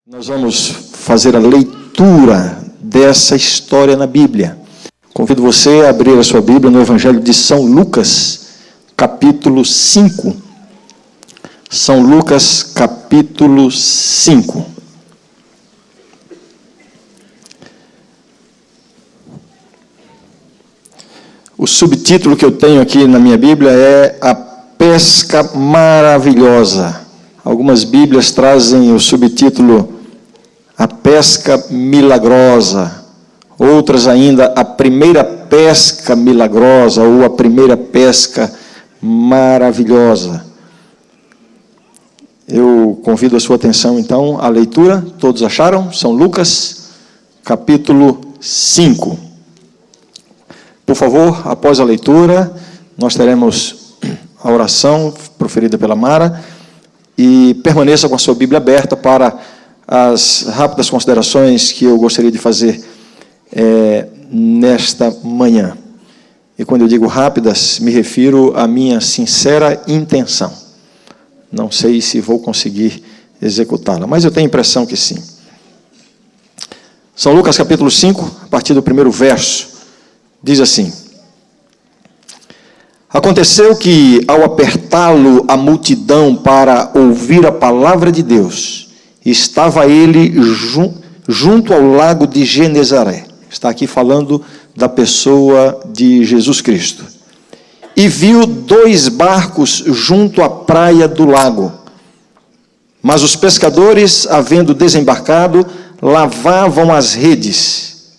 Nós vamos fazer a leitura dessa história na Bíblia. Convido você a abrir a sua Bíblia no Evangelho de São Lucas, capítulo 5. São Lucas, capítulo 5. O subtítulo que eu tenho aqui na minha Bíblia é A Pesca Maravilhosa. Algumas Bíblias trazem o subtítulo A Pesca Milagrosa, outras ainda A Primeira Pesca Milagrosa ou A Primeira Pesca Maravilhosa. Eu convido a sua atenção então à leitura. Todos acharam? São Lucas, capítulo 5. Por favor, após a leitura, nós teremos a oração proferida pela Mara e permaneça com a sua Bíblia aberta para as rápidas considerações que eu gostaria de fazer nesta manhã. E quando eu digo rápidas, me refiro à minha sincera intenção. Não sei se vou conseguir executá-la, mas eu tenho a impressão que sim. São Lucas capítulo 5, a partir do primeiro verso, diz assim: Aconteceu que, ao apertá-lo a multidão para ouvir a palavra de Deus, estava ele junto ao lago de Genezaré. Está aqui falando da pessoa de Jesus Cristo. E viu 2 barcos junto à praia do lago. Mas os pescadores, havendo desembarcado, lavavam as redes.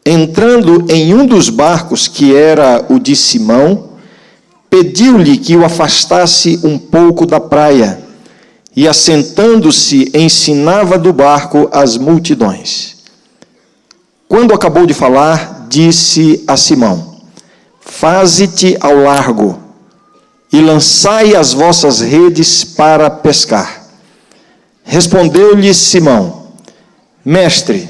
Entrando em um dos barcos, que era o de Simão, pediu-lhe que o afastasse um pouco da praia. E, assentando-se, ensinava do barco as multidões. Quando acabou de falar, disse a Simão: Faze-te ao largo e lançai as vossas redes para pescar. Respondeu-lhe Simão: Mestre,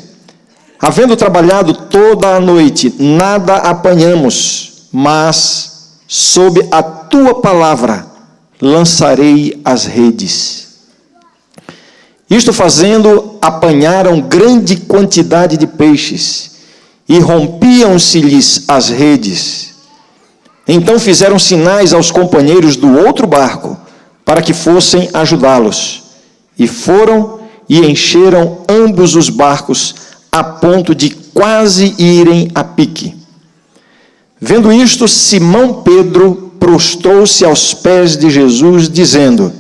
havendo trabalhado toda a noite, nada apanhamos, mas, sob a tua palavra, lançarei as redes. Isto fazendo, apanharam grande quantidade de peixes, e rompiam-se-lhes as redes. Então fizeram sinais aos companheiros do outro barco, para que fossem ajudá-los. E foram e encheram ambos os barcos, a ponto de quase irem a pique. Vendo isto, Simão Pedro prostrou-se aos pés de Jesus, dizendo: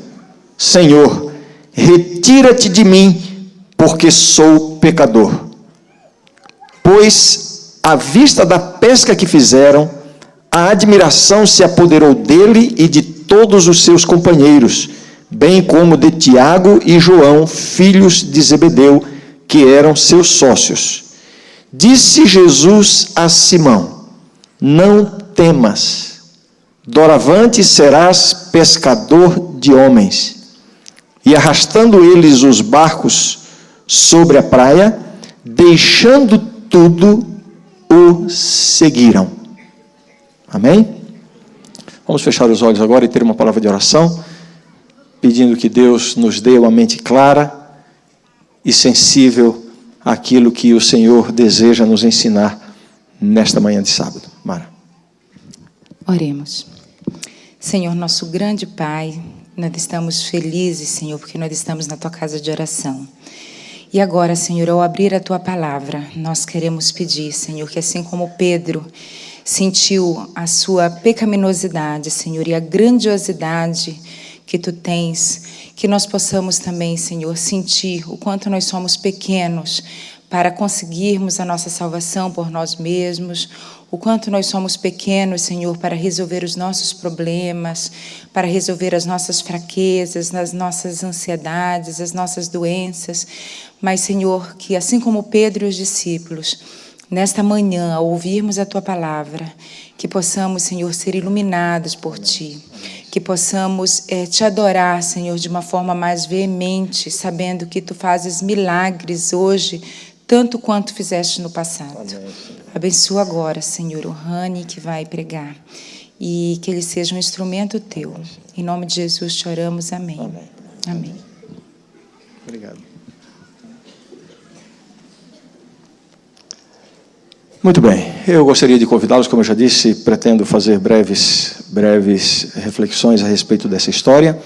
Senhor, retira-te de mim, porque sou pecador. Pois, à vista da pesca que fizeram, a admiração se apoderou dele e de todos os seus companheiros, bem como de Tiago e João, filhos de Zebedeu, que eram seus sócios. Disse Jesus a Simão: Não temas, doravante serás pescador de homens. E arrastando eles os barcos sobre a praia, deixando tudo, o seguiram. Amém? Vamos fechar os olhos agora e ter uma palavra de oração, pedindo que Deus nos dê uma mente clara e sensível àquilo que o Senhor deseja nos ensinar nesta manhã de sábado. Mara. Oremos. Senhor, nosso grande Pai, nós estamos felizes, Senhor, porque nós estamos na Tua casa de oração. E agora, Senhor, ao abrir a Tua palavra, nós queremos pedir, Senhor, que assim como Pedro sentiu a sua pecaminosidade, Senhor, e a grandiosidade que Tu tens, que nós possamos também, Senhor, sentir o quanto nós somos pequenos para conseguirmos a nossa salvação por nós mesmos, o quanto nós somos pequenos, Senhor, para resolver os nossos problemas, para resolver as nossas fraquezas, as nossas ansiedades, as nossas doenças. Mas, Senhor, que assim como Pedro e os discípulos, nesta manhã, ao ouvirmos a Tua palavra, que possamos, Senhor, ser iluminados por Ti, que possamos Te adorar, Senhor, de uma forma mais veemente, sabendo que Tu fazes milagres hoje, tanto quanto fizeste no passado. Amém. Abençoa agora, Senhor, o Rani que vai pregar, e que ele seja um instrumento Teu. Em nome de Jesus te oramos, amém. Amém. Amém. Obrigado. Muito bem, eu gostaria de convidá-los, como eu já disse, pretendo fazer breves reflexões a respeito dessa história.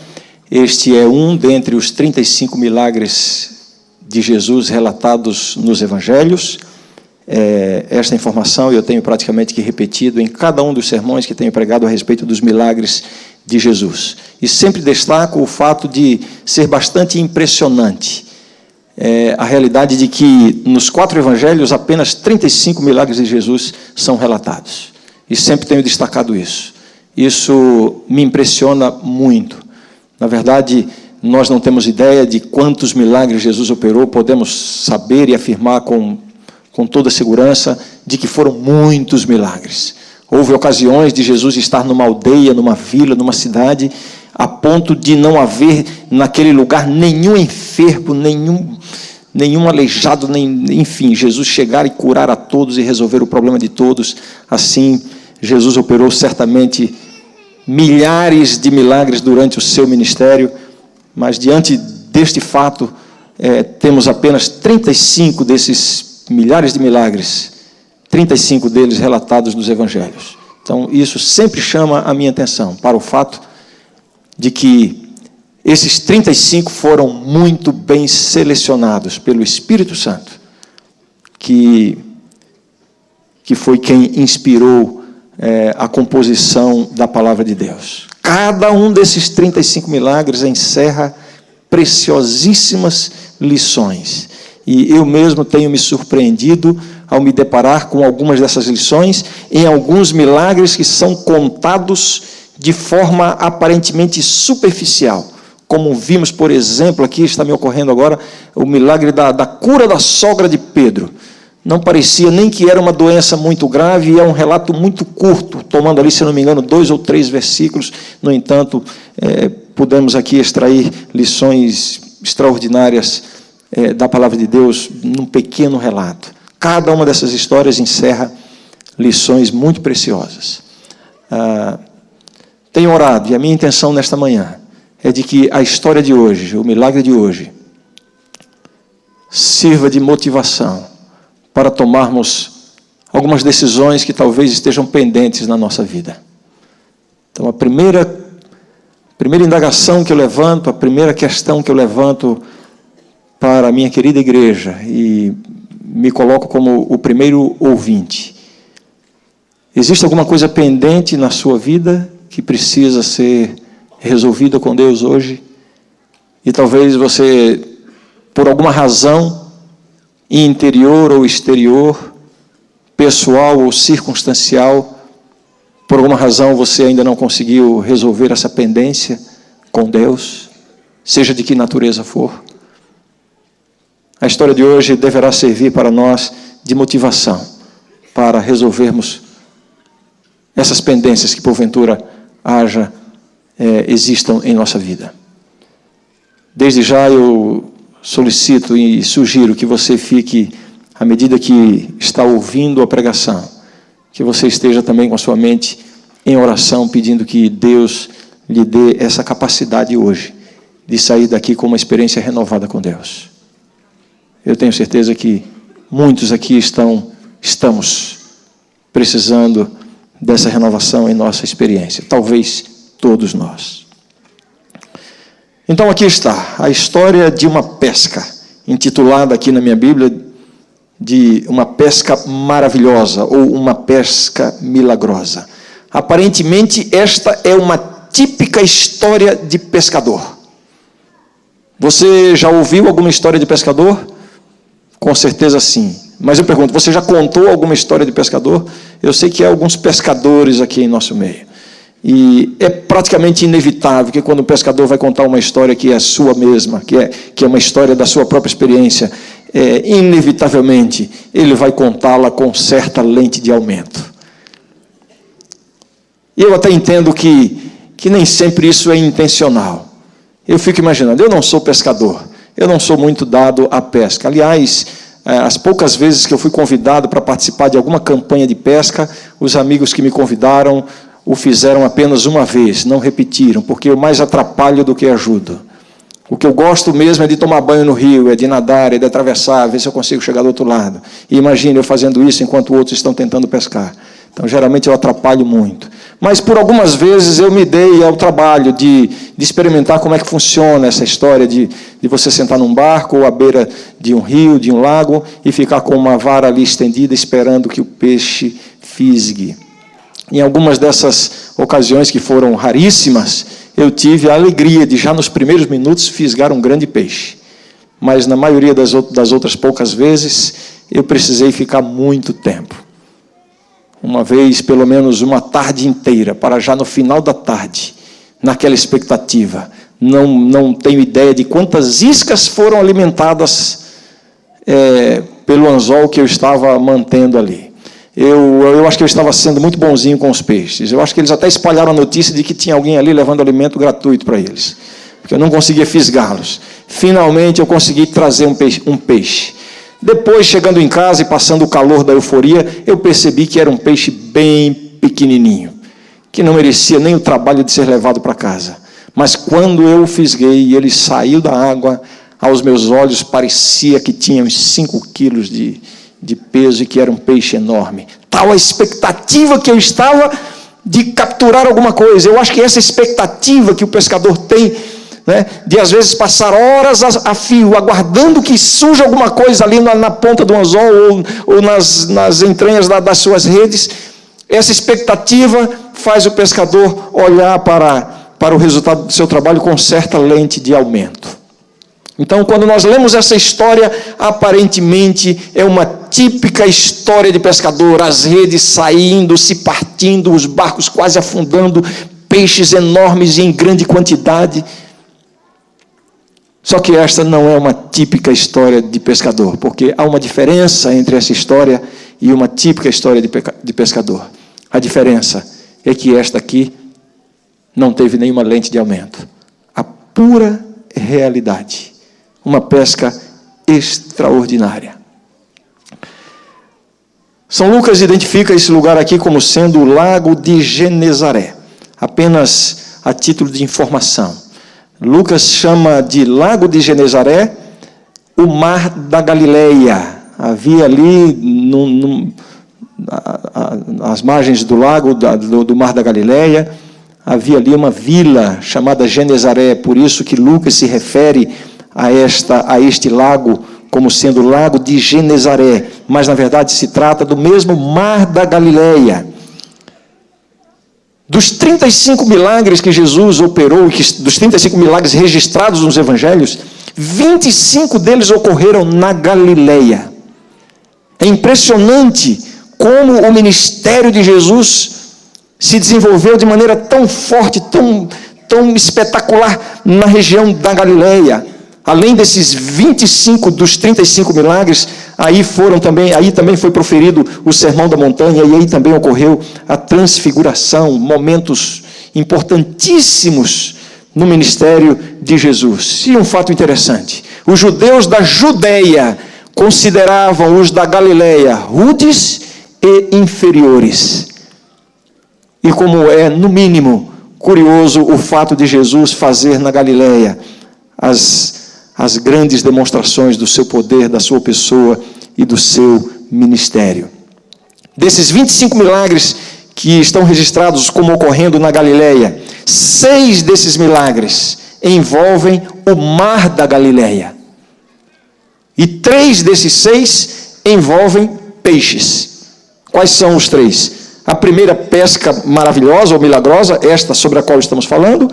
Este é um dentre os 35 milagres de Jesus relatados nos Evangelhos. Esta informação eu tenho praticamente que repetido em cada um dos sermões que tenho pregado a respeito dos milagres de Jesus. E sempre destaco o fato de ser bastante impressionante a realidade de que nos 4 evangelhos apenas 35 milagres de Jesus são relatados. E sempre tenho destacado isso. Isso me impressiona muito. Na verdade, nós não temos ideia de quantos milagres Jesus operou, podemos saber e afirmar com toda segurança de que foram muitos milagres. Houve ocasiões de Jesus estar numa aldeia, numa vila, numa cidade, a ponto de não haver naquele lugar nenhum enfermo, nenhum aleijado, enfim, Jesus chegar e curar a todos e resolver o problema de todos. Assim, Jesus operou certamente milhares de milagres durante o seu ministério, mas diante deste fato, temos apenas 35 desses milhares de milagres, 35 deles relatados nos evangelhos. Então, isso sempre chama a minha atenção para o fato de que esses 35 foram muito bem selecionados pelo Espírito Santo, que foi quem inspirou a composição da palavra de Deus. Cada um desses 35 milagres encerra preciosíssimas lições. E eu mesmo tenho me surpreendido ao me deparar com algumas dessas lições, em alguns milagres que são contados de forma aparentemente superficial. Como vimos, por exemplo, aqui está me ocorrendo agora, o milagre da cura da sogra de Pedro. Não parecia nem que era uma doença muito grave, e é um relato muito curto, tomando ali, se não me engano, 2 ou 3 versículos. No entanto, podemos aqui extrair lições extraordinárias da palavra de Deus num pequeno relato. Cada uma dessas histórias encerra lições muito preciosas. Tenho orado, e a minha intenção nesta manhã é de que a história de hoje, o milagre de hoje, sirva de motivação para tomarmos algumas decisões que talvez estejam pendentes na nossa vida. Então, a primeira indagação que eu levanto, a primeira questão que eu levanto para a minha querida igreja, e me coloco como o primeiro ouvinte: existe alguma coisa pendente na sua vida que precisa ser resolvida com Deus hoje? E talvez você, por alguma razão, interior ou exterior, pessoal ou circunstancial, por alguma razão você ainda não conseguiu resolver essa pendência com Deus, seja de que natureza for. A história de hoje deverá servir para nós de motivação para resolvermos essas pendências que porventura existam em nossa vida. Desde já eu solicito e sugiro que você fique, à medida que está ouvindo a pregação, que você esteja também com a sua mente em oração, pedindo que Deus lhe dê essa capacidade hoje de sair daqui com uma experiência renovada com Deus. Eu tenho certeza que muitos aqui estamos precisando dessa renovação em nossa experiência. Talvez todos nós. Então aqui está a história de uma pesca, intitulada aqui na minha Bíblia de uma pesca maravilhosa ou uma pesca milagrosa. Aparentemente esta é uma típica história de pescador. Você já ouviu alguma história de pescador? Com certeza sim. Mas eu pergunto, você já contou alguma história de pescador? Eu sei que há alguns pescadores aqui em nosso meio. E é praticamente inevitável que quando o pescador vai contar uma história que é sua mesma, que é uma história da sua própria experiência, inevitavelmente ele vai contá-la com certa lente de aumento. E eu até entendo que nem sempre isso é intencional. Eu fico imaginando, eu não sou pescador, eu não sou muito dado à pesca. Aliás, as poucas vezes que eu fui convidado para participar de alguma campanha de pesca, os amigos que me convidaram o fizeram apenas uma vez, não repetiram, porque eu mais atrapalho do que ajudo. O que eu gosto mesmo é de tomar banho no rio, é de nadar, é de atravessar, ver se eu consigo chegar do outro lado. E imagine eu fazendo isso enquanto outros estão tentando pescar. Então, geralmente, eu atrapalho muito. Mas, por algumas vezes, eu me dei ao trabalho de experimentar como é que funciona essa história de você sentar num barco ou à beira de um rio, de um lago, e ficar com uma vara ali estendida, esperando que o peixe fisgue. Em algumas dessas ocasiões, que foram raríssimas, eu tive a alegria de, já nos primeiros minutos, fisgar um grande peixe. Mas, na maioria das outras poucas vezes, eu precisei ficar muito tempo. Uma vez, pelo menos uma tarde inteira, para já no final da tarde, naquela expectativa. Não tenho ideia de quantas iscas foram alimentadas pelo anzol que eu estava mantendo ali. Eu acho que eu estava sendo muito bonzinho com os peixes. Eu acho que eles até espalharam a notícia de que tinha alguém ali levando alimento gratuito para eles, porque eu não conseguia fisgá-los. Finalmente, eu consegui trazer um peixe. Depois, chegando em casa e passando o calor da euforia, eu percebi que era um peixe bem pequenininho, que não merecia nem o trabalho de ser levado para casa. Mas quando eu o fisguei e ele saiu da água, aos meus olhos parecia que tinha uns 5 quilos de peso e que era um peixe enorme. Tal a expectativa que eu estava de capturar alguma coisa. Eu acho que essa expectativa que o pescador tem, né, de às vezes passar horas a fio, aguardando que surja alguma coisa ali na ponta do anzol ou nas entranhas das suas redes, essa expectativa faz o pescador olhar para o resultado do seu trabalho com certa lente de aumento. Então, quando nós lemos essa história, aparentemente é uma típica história de pescador, as redes saindo, se partindo, os barcos quase afundando, peixes enormes e em grande quantidade. Só que esta não é uma típica história de pescador, porque há uma diferença entre essa história e uma típica história de pescador. A diferença é que esta aqui não teve nenhuma lente de aumento. A pura realidade. Uma pesca extraordinária. São Lucas identifica esse lugar aqui como sendo o Lago de Genezaré, apenas a título de informação. Lucas chama de Lago de Genezaré o Mar da Galileia. Havia ali, às margens do lago, do Mar da Galileia, havia ali uma vila chamada Genezaré, por isso que Lucas se refere a este lago como sendo o Lago de Genezaré, mas na verdade se trata do mesmo Mar da Galileia. Dos 35 milagres que Jesus operou, dos 35 milagres registrados nos evangelhos, 25 deles ocorreram na Galileia. É impressionante como o ministério de Jesus se desenvolveu de maneira tão forte, tão espetacular na região da Galileia. Além desses 25 dos 35 milagres, aí também foi proferido o Sermão da Montanha, e aí também ocorreu a transfiguração, momentos importantíssimos no ministério de Jesus. E um fato interessante, os judeus da Judeia consideravam os da Galileia rudes e inferiores. E como é, no mínimo, curioso o fato de Jesus fazer na Galileia as grandes demonstrações do seu poder, da sua pessoa e do seu ministério. Desses 25 milagres que estão registrados como ocorrendo na Galileia, 6 desses milagres envolvem o Mar da Galileia. E 3 desses 6 envolvem peixes. Quais são os 3? A primeira pesca maravilhosa ou milagrosa, esta sobre a qual estamos falando.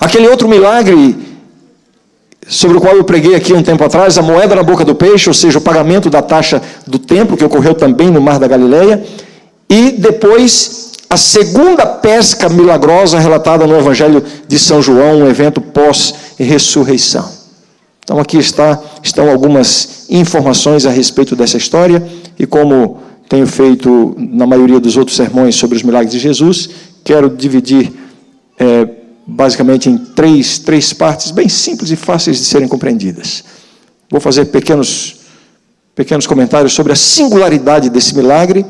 Aquele outro milagre sobre o qual eu preguei aqui um tempo atrás, a moeda na boca do peixe, ou seja, o pagamento da taxa do templo, que ocorreu também no Mar da Galileia. E depois, a segunda pesca milagrosa relatada no Evangelho de São João, um evento pós-ressurreição. Então aqui estão algumas informações a respeito dessa história, e como tenho feito na maioria dos outros sermões sobre os milagres de Jesus, quero dividir basicamente em três partes bem simples e fáceis de serem compreendidas. Vou fazer pequenos comentários sobre a singularidade desse milagre,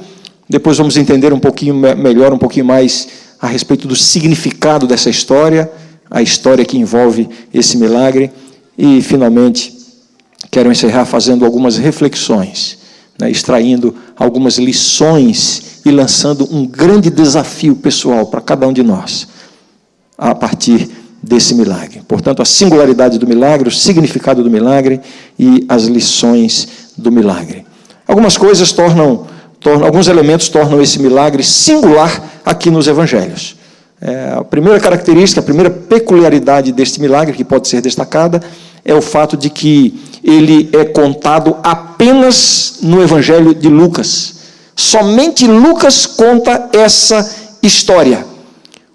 depois vamos entender um pouquinho melhor, um pouquinho mais a respeito do significado dessa história, a história que envolve esse milagre. E, finalmente, quero encerrar fazendo algumas reflexões, né, extraindo algumas lições e lançando um grande desafio pessoal para cada um de nós, a partir desse milagre. Portanto, a singularidade do milagre, o significado do milagre e as lições do milagre. Algumas coisas alguns elementos tornam esse milagre singular aqui nos evangelhos. A primeira característica, a primeira peculiaridade deste milagre, que pode ser destacada, é o fato de que ele é contado apenas no evangelho de Lucas. Somente Lucas conta essa história,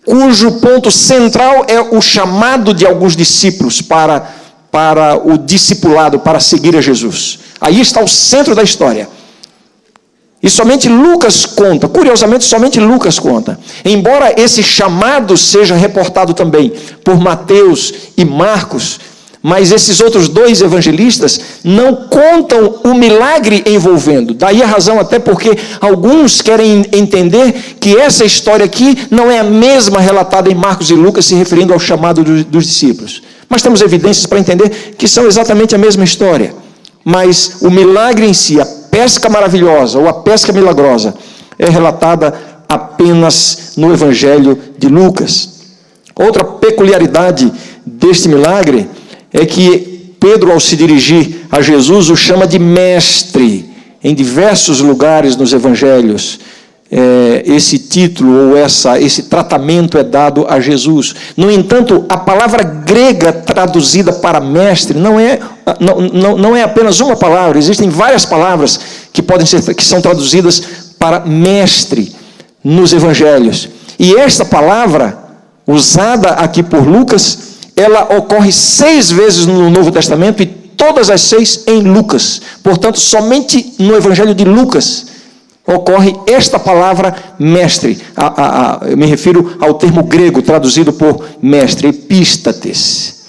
cujo ponto central é o chamado de alguns discípulos para o discipulado, para seguir a Jesus. Aí está o centro da história. E somente Lucas conta, curiosamente, somente Lucas conta. Embora esse chamado seja reportado também por Mateus e Marcos, mas esses outros dois evangelistas não contam o milagre envolvendo. Daí a razão até porque alguns querem entender que essa história aqui não é a mesma relatada em Marcos e Lucas, se referindo ao chamado dos discípulos. Mas temos evidências para entender que são exatamente a mesma história. Mas o milagre em si, a pesca maravilhosa ou a pesca milagrosa, é relatada apenas no evangelho de Lucas. Outra peculiaridade deste milagre é que Pedro, ao se dirigir a Jesus, o chama de mestre. Em diversos lugares nos evangelhos, esse título ou esse tratamento é dado a Jesus. No entanto, a palavra grega traduzida para mestre não é apenas uma palavra. Existem várias palavras que são traduzidas para mestre nos evangelhos. E esta palavra, usada aqui por Lucas, ela ocorre 6 vezes no Novo Testamento e todas as 6 em Lucas. Portanto, somente no evangelho de Lucas ocorre esta palavra mestre. Eu me refiro ao termo grego traduzido por mestre, epístates.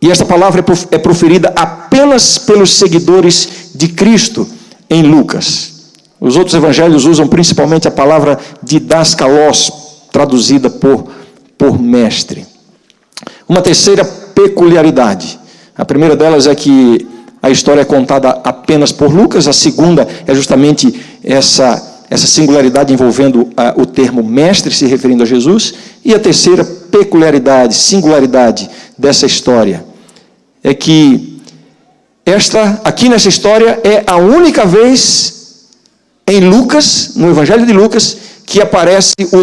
E esta palavra é proferida apenas pelos seguidores de Cristo em Lucas. Os outros evangelhos usam principalmente a palavra didaskalos, traduzida por mestre. Uma terceira peculiaridade. A primeira delas é que a história é contada apenas por Lucas. A segunda é justamente essa singularidade envolvendo o termo mestre, se referindo a Jesus. E a terceira peculiaridade, singularidade dessa história é que aqui nessa história é a única vez em Lucas, no Evangelho de Lucas, que aparece o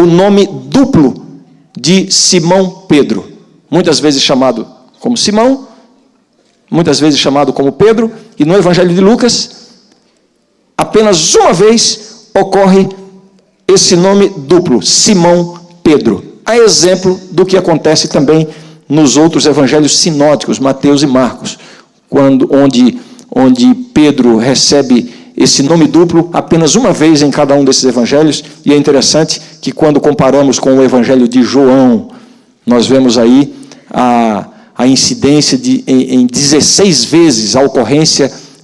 nome duplo de Simão Pedro. Muitas vezes chamado como Simão, muitas vezes chamado como Pedro, e no Evangelho de Lucas, apenas uma vez ocorre esse nome duplo, Simão Pedro. A exemplo do que acontece também nos outros evangelhos sinóticos, Mateus e Marcos, onde Pedro recebe esse nome duplo apenas uma vez em cada um desses evangelhos. E é interessante que quando comparamos com o evangelho de João, nós vemos aí a incidência em 16 vezes,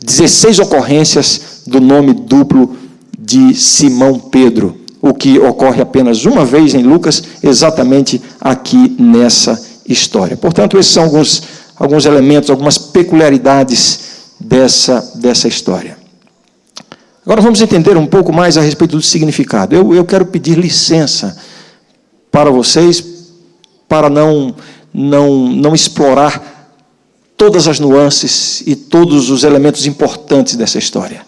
16 ocorrências do nome duplo de Simão Pedro, o que ocorre apenas uma vez em Lucas, exatamente aqui nessa história. Portanto, esses são alguns elementos, algumas peculiaridades dessa história. Agora vamos entender um pouco mais a respeito do significado. Eu quero pedir licença para vocês, para não explorar todas as nuances e todos os elementos importantes dessa história.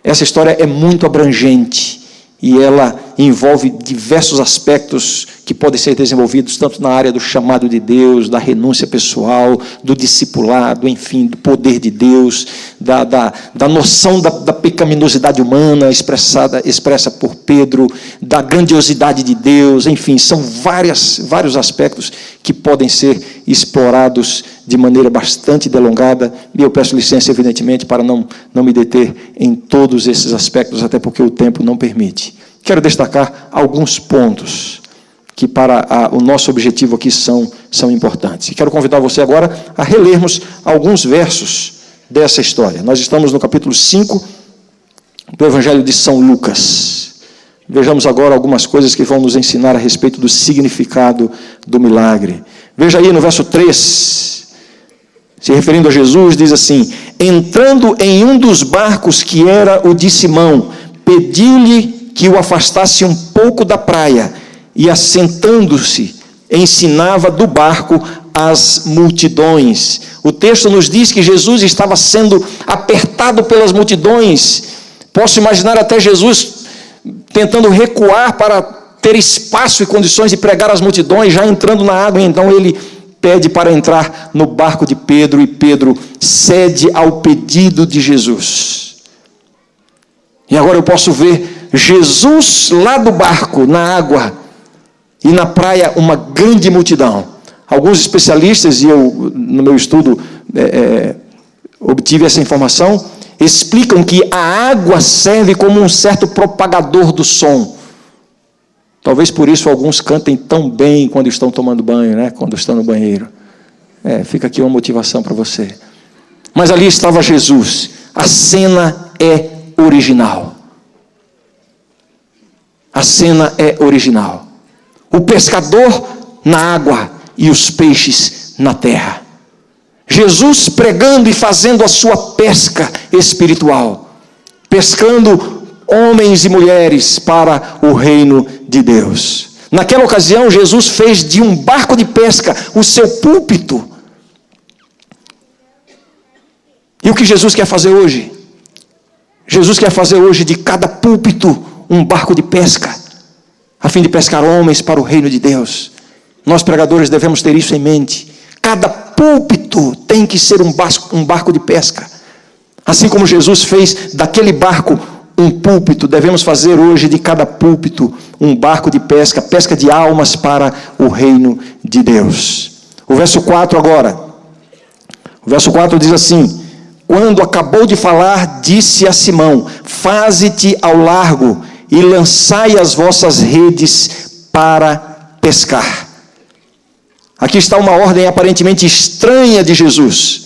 Essa história é muito abrangente e ela envolve diversos aspectos que podem ser desenvolvidos tanto na área do chamado de Deus, da renúncia pessoal, do discipulado, enfim, do poder de Deus, da noção da pecaminosidade humana expressa por Pedro, da grandiosidade de Deus, enfim, são vários aspectos que podem ser explorados de maneira bastante delongada, e eu peço licença, evidentemente, para não me deter em todos esses aspectos, até porque o tempo não permite. Quero destacar alguns pontos que para o nosso objetivo aqui são importantes. E quero convidar você agora a relermos alguns versos dessa história. Nós estamos no capítulo 5 do Evangelho de São Lucas. Vejamos agora algumas coisas que vão nos ensinar a respeito do significado do milagre. Veja aí no verso 3, se referindo a Jesus, diz assim: entrando em um dos barcos que era o de Simão, pediu-lhe que o afastasse um pouco da praia, e assentando-se, ensinava do barco as multidões. O texto nos diz que Jesus estava sendo apertado pelas multidões. Posso imaginar até Jesus tentando recuar para ter espaço e condições de pregar às multidões, já entrando na água. Então ele pede para entrar no barco de Pedro, e Pedro cede ao pedido de Jesus. E agora eu posso ver Jesus lá do barco, na água, e na praia uma grande multidão. Alguns especialistas, e eu no meu estudo obtive essa informação, explicam que a água serve como um certo propagador do som. Talvez por isso alguns cantem tão bem quando estão tomando banho, né? Quando estão no banheiro. Fica aqui uma motivação para você. Mas ali estava Jesus. A cena é original. A cena é original. O pescador na água e os peixes na terra. Jesus pregando e fazendo a sua pesca espiritual, pescando homens e mulheres para o reino de Deus. Naquela ocasião, Jesus fez de um barco de pesca o seu púlpito. E o que Jesus quer fazer hoje? Jesus quer fazer hoje de cada púlpito um barco de pesca, a fim de pescar homens para o reino de Deus. Nós pregadores devemos ter isso em mente. Cada púlpito tem que ser um barco de pesca. Assim como Jesus fez daquele barco um púlpito, devemos fazer hoje de cada púlpito um barco de pesca, pesca de almas para o reino de Deus. O verso 4 agora. O verso 4 diz assim: quando acabou de falar, disse a Simão: faze-te ao largo e lançai as vossas redes para pescar. Aqui está uma ordem aparentemente estranha de Jesus.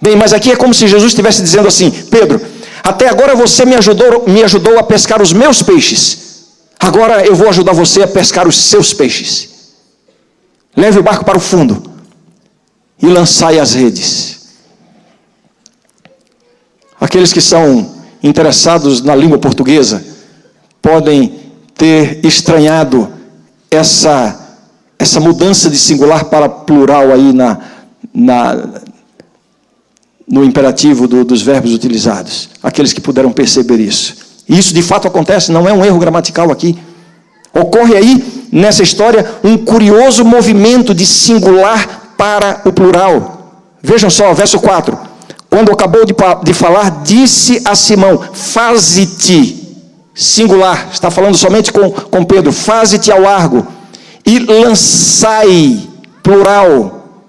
Bem, mas aqui é como se Jesus estivesse dizendo assim: Pedro, até agora você me ajudou a pescar os meus peixes. Agora eu vou ajudar você a pescar os seus peixes. Leve o barco para o fundo e lançai as redes. Aqueles que são interessados na língua portuguesa podem ter estranhado essa mudança de singular para plural aí no imperativo dos verbos utilizados. Aqueles que puderam perceber isso. E isso de fato acontece, não é um erro gramatical aqui. Ocorre aí, nessa história, um curioso movimento de singular para o plural. Vejam só, verso 4. Quando acabou de falar, disse a Simão: faze-te, singular, está falando somente com Pedro, faze-te ao largo, e lançai, plural,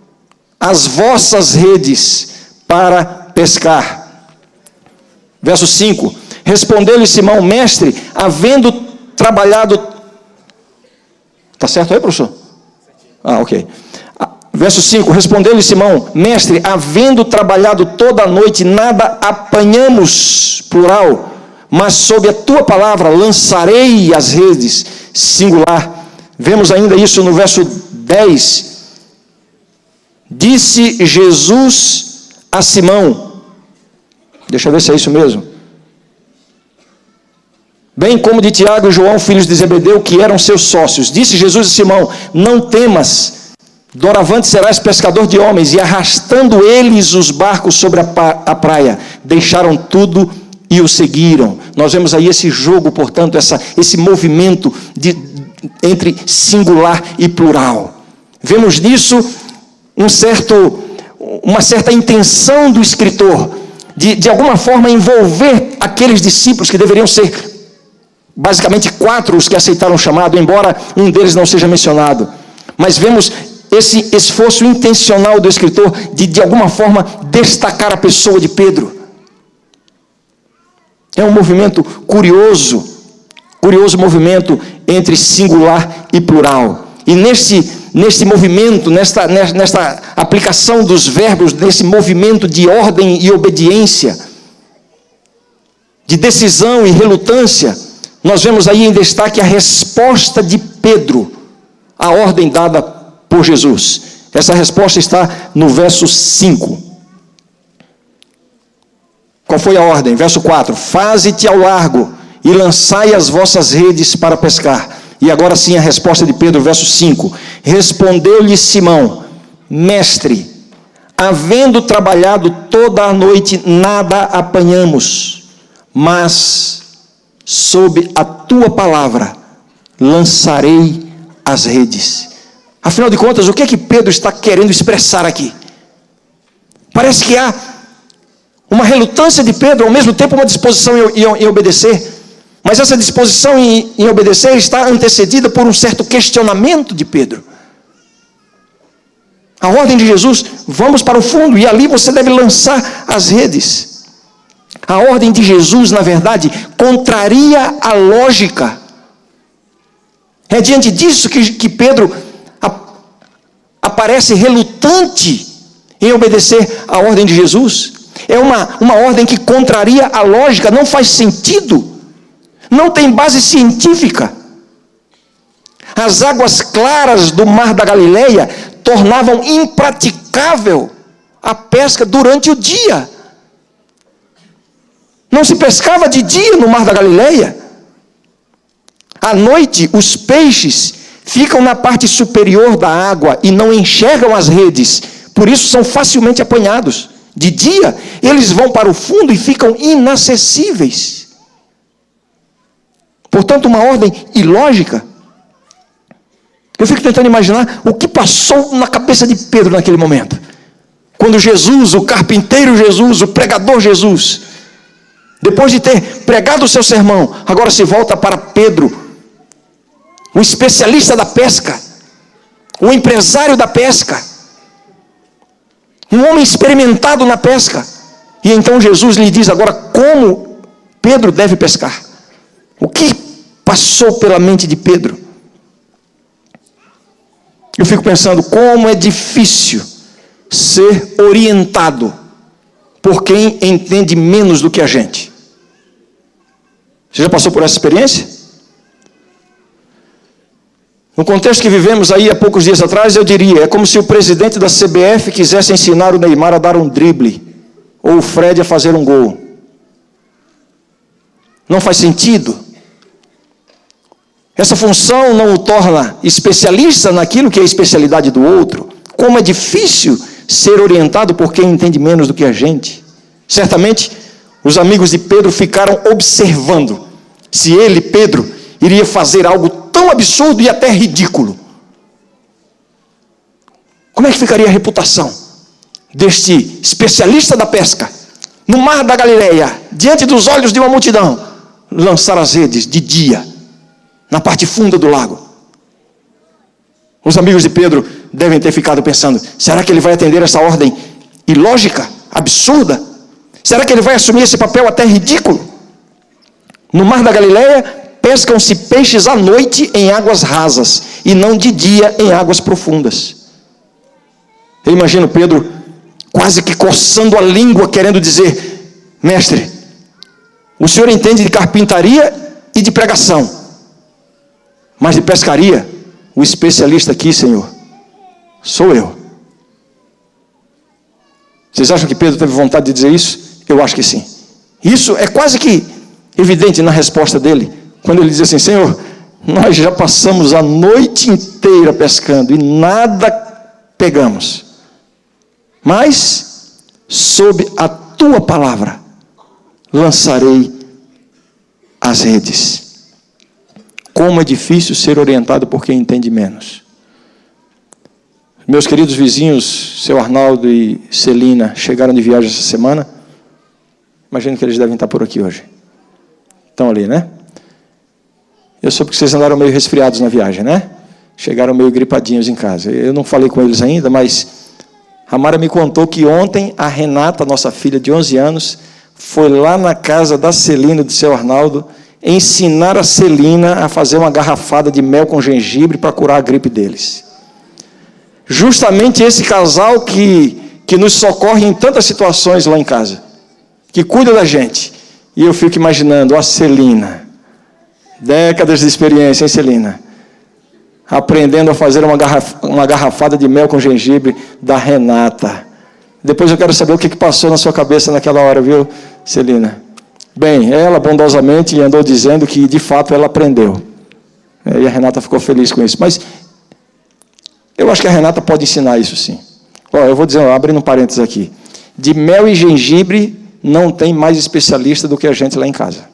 as vossas redes para pescar. Verso 5. Respondeu-lhe Simão: mestre, havendo trabalhado... Está certo aí, professor? Ok. Verso 5, respondeu-lhe Simão: mestre, havendo trabalhado toda a noite, nada apanhamos, plural, mas sob a tua palavra lançarei as redes, singular. Vemos ainda isso no verso 10. Disse Jesus a Simão, deixa eu ver se é isso mesmo, bem como de Tiago e João, filhos de Zebedeu, que eram seus sócios. Disse Jesus a Simão: não temas, doravante serás pescador de homens. E arrastando eles os barcos sobre a praia, deixaram tudo e o seguiram. Nós vemos aí esse jogo, portanto, esse movimento entre singular e plural. Vemos nisso uma certa intenção do escritor de alguma forma envolver aqueles discípulos que deveriam ser basicamente 4 os que aceitaram o chamado, embora um deles não seja mencionado. Mas vemos esse esforço intencional do escritor de alguma forma destacar a pessoa de Pedro. É um movimento curioso movimento entre singular e plural. E nesse movimento, nesta aplicação dos verbos, nesse movimento de ordem e obediência, de decisão e relutância, nós vemos aí em destaque a resposta de Pedro à ordem dada por Jesus. Essa resposta está no verso 5. Qual foi a ordem? Verso 4. Faze-te ao largo e lançai as vossas redes para pescar. E agora sim a resposta de Pedro, verso 5. Respondeu-lhe Simão: Mestre, havendo trabalhado toda a noite, nada apanhamos, mas sob a tua palavra lançarei as redes. Afinal de contas, o que é que Pedro está querendo expressar aqui? Parece que há uma relutância de Pedro, ao mesmo tempo uma disposição em obedecer. Mas essa disposição em obedecer está antecedida por um certo questionamento de Pedro. A ordem de Jesus: vamos para o fundo e ali você deve lançar as redes. A ordem de Jesus, na verdade, contraria a lógica. É diante disso que Pedro aparece relutante em obedecer a ordem de Jesus. É uma ordem que contraria a lógica, não faz sentido, não tem base científica. As águas claras do mar da Galileia tornavam impraticável a pesca durante o dia. Não se pescava de dia no mar da Galileia. À noite, os peixes ficam na parte superior da água e não enxergam as redes, por isso são facilmente apanhados. De dia, eles vão para o fundo e ficam inacessíveis. Portanto, uma ordem ilógica. Eu fico tentando imaginar o que passou na cabeça de Pedro naquele momento. Quando Jesus, o carpinteiro Jesus, o pregador Jesus, depois de ter pregado o seu sermão, agora se volta para Pedro, o especialista da pesca, o empresário da pesca, um homem experimentado na pesca. E então Jesus lhe diz agora como Pedro deve pescar. O que passou pela mente de Pedro? Eu fico pensando como é difícil ser orientado por quem entende menos do que a gente. Você já passou por essa experiência? No contexto que vivemos aí há poucos dias atrás, eu diria, é como se o presidente da CBF quisesse ensinar o Neymar a dar um drible, ou o Fred a fazer um gol. Não faz sentido. Essa função não o torna especialista naquilo que é a especialidade do outro. Como é difícil ser orientado por quem entende menos do que a gente. Certamente, os amigos de Pedro ficaram observando se ele, Pedro, iria fazer algo tão absurdo e até ridículo. Como é que ficaria a reputação deste especialista da pesca, no mar da Galileia, diante dos olhos de uma multidão, lançar as redes de dia, na parte funda do lago? Os amigos de Pedro devem ter ficado pensando: será que ele vai atender essa ordem ilógica, absurda? Será que ele vai assumir esse papel até ridículo? No mar da Galileia, pescam-se peixes à noite em águas rasas, e não de dia em águas profundas. Eu imagino Pedro quase que coçando a língua, querendo dizer: mestre, o senhor entende de carpintaria e de pregação, mas de pescaria, o especialista aqui, Senhor, sou eu. Vocês acham que Pedro teve vontade de dizer isso? Eu acho que sim. Isso é quase que evidente na resposta dele, quando ele diz assim: Senhor, nós já passamos a noite inteira pescando e nada pegamos, mas sob a tua palavra lançarei as redes. Como é difícil ser orientado por quem entende menos. Meus queridos vizinhos, seu Arnaldo e Celina, chegaram de viagem essa semana. Imagino que eles devem estar por aqui hoje. Estão ali, né? Eu soube que vocês andaram meio resfriados na viagem, né? Chegaram meio gripadinhos em casa. Eu não falei com eles ainda, mas a Mara me contou que ontem a Renata, nossa filha de 11 anos, foi lá na casa da Celina e do seu Arnaldo ensinar a Celina a fazer uma garrafada de mel com gengibre para curar a gripe deles. Justamente esse casal que nos socorre em tantas situações lá em casa, que cuida da gente. E eu fico imaginando a Celina Décadas de experiência, hein, Celina? Aprendendo a fazer uma garrafada de mel com gengibre da Renata. Depois eu quero saber o que passou na sua cabeça naquela hora, viu, Celina? Bem, ela bondosamente andou dizendo que, de fato, ela aprendeu. E a Renata ficou feliz com isso. Mas eu acho que a Renata pode ensinar isso, sim. Ó, eu vou dizer, abrindo um parênteses aqui. De mel e gengibre não tem mais especialista do que a gente lá em casa.